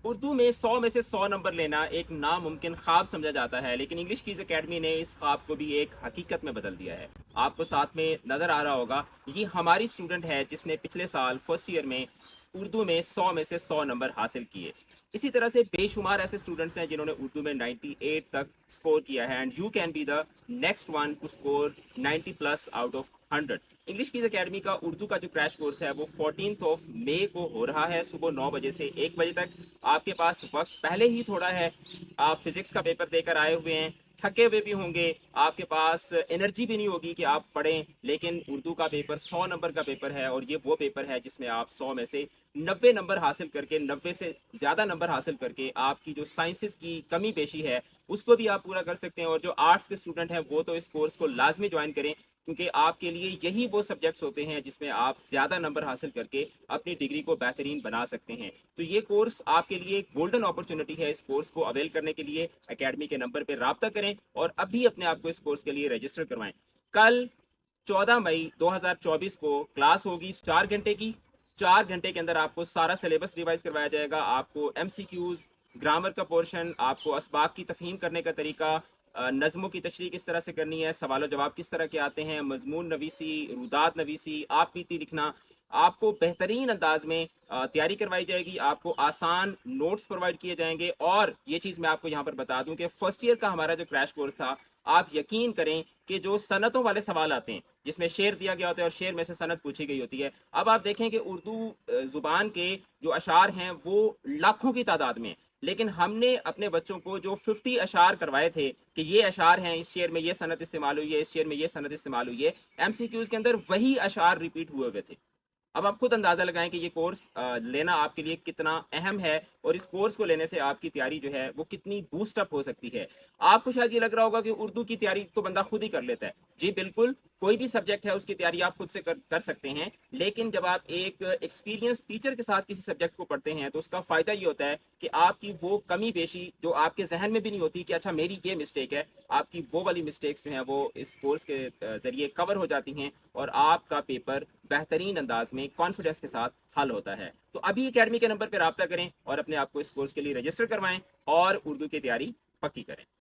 اردو میں 100 میں سے 100 نمبر لینا ایک ناممکن خواب سمجھا جاتا ہے، لیکن انگلش کیز اکیڈمی نے اس خواب کو بھی ایک حقیقت میں بدل دیا ہے۔ آپ کو ساتھ میں نظر آ رہا ہوگا، یہ ہماری اسٹوڈنٹ ہے جس نے پچھلے سال فرسٹ ایئر میں اردو میں 100 میں سے 100 نمبر حاصل کیے۔ اسی طرح سے بے شمار ایسے اسٹوڈنٹس ہیں جنہوں نے اردو میں 98 تک اسکور کیا ہے، and you can be the next one to score 90 plus out of 100۔ English keys academy کا اردو کا جو کریش کورس ہے وہ 14 کو ہو رہا ہے، صبح 9 بجے سے 1 بجے تک۔ آپ کے پاس وقت پہلے ہی تھوڑا ہے، آپ فزکس کا پیپر دے کر آئے ہوئے ہیں، تھکے ہوئے بھی ہوں گے، آپ کے پاس انرجی بھی نہیں ہوگی کہ آپ پڑھیں، لیکن اردو کا پیپر 100 نمبر کا پیپر ہے، اور یہ وہ پیپر ہے جس میں آپ 100 میں سے 90 نمبر حاصل کر کے، 90 سے زیادہ نمبر حاصل کر کے آپ کی جو سائنسز کی کمی بیشی ہے اس کو بھی آپ پورا کر سکتے ہیں۔ اور جو آرٹس کے اسٹوڈنٹ ہیں وہ تو اس کورس کو لازمی جوائن کریں، کیونکہ آپ کے لیے یہی وہ سبجیکٹس ہوتے ہیں جس میں آپ زیادہ نمبر حاصل کر کے اپنی ڈگری کو بہترین بنا سکتے ہیں۔ تو یہ کورس آپ کے لیے گولڈن اپرچونٹی ہے۔ اس کورس کو اویل کرنے کے لیے اکیڈمی کے نمبر پہ رابطہ کریں اور ابھی اپنے آپ کو اس کورس کے لیے رجسٹر کروائیں۔ کل 14 مئی 2024 کو کلاس ہوگی 4 گھنٹے کی۔ 4 گھنٹے کے اندر آپ کو سارا سلیبس ریوائز کروایا جائے گا، آپ کو ایم سی کیوز، گرامر کا پورشن، آپ کو اسباق کی تفہیم کرنے کا طریقہ، نظموں کی تشریح کس طرح سے کرنی ہے، سوال و جواب کس طرح کے آتے ہیں، مضمون نویسی، رودات نویسی، آپ بیتی لکھنا، آپ کو بہترین انداز میں تیاری کروائی جائے گی، آپ کو آسان نوٹس پرووائڈ کیے جائیں گے۔ اور یہ چیز میں آپ کو یہاں پر بتا دوں کہ فرسٹ ایئر کا ہمارا جو کریش کورس تھا، آپ یقین کریں کہ جو صنعتوں والے سوال آتے ہیں جس میں شعر دیا گیا ہوتا ہے اور شعر میں سے صنعت پوچھی گئی ہوتی ہے، اب آپ دیکھیں کہ اردو زبان کے جو اشعار ہیں وہ لاکھوں کی تعداد میں ہیں، لیکن ہم نے اپنے بچوں کو جو 50 اشعار کروائے تھے کہ یہ اشعار ہیں، اس شعر میں یہ صنعت استعمال ہوئی ہے، اس شعر میں یہ صنعت استعمال ہوئی ہے، ایم سی کیوز کے اندر وہی اشعار ریپیٹ ہوئے ہوئے تھے۔ اب آپ خود اندازہ لگائیں کہ یہ کورس لینا آپ کے لیے کتنا اہم ہے، اور اس کورس کو لینے سے آپ کی تیاری جو ہے وہ کتنی بوسٹ اپ ہو سکتی ہے۔ آپ کو شاید یہ لگ رہا ہوگا کہ اردو کی تیاری تو بندہ خود ہی کر لیتا ہے۔ جی بالکل، کوئی بھی سبجیکٹ ہے اس کی تیاری آپ خود سے کر سکتے ہیں، لیکن جب آپ ایک ایکسپیرینس ٹیچر کے ساتھ کسی سبجیکٹ کو پڑھتے ہیں تو اس کا فائدہ یہ ہوتا ہے کہ آپ کی وہ کمی بیشی جو آپ کے ذہن میں بھی نہیں ہوتی کہ اچھا میری یہ مسٹیک ہے، آپ کی وہ والی مسٹیکس جو ہیں وہ اس کورس کے ذریعے کور ہو جاتی ہیں، اور آپ کا پیپر بہترین انداز میں کانفیڈنس کے ساتھ حل ہوتا ہے۔ تو ابھی اکیڈمی کے نمبر پہ رابطہ کریں اور اپنے آپ کو اس کورس کے لیے رجسٹر کروائیں اور اردو کی تیاری پکی کریں۔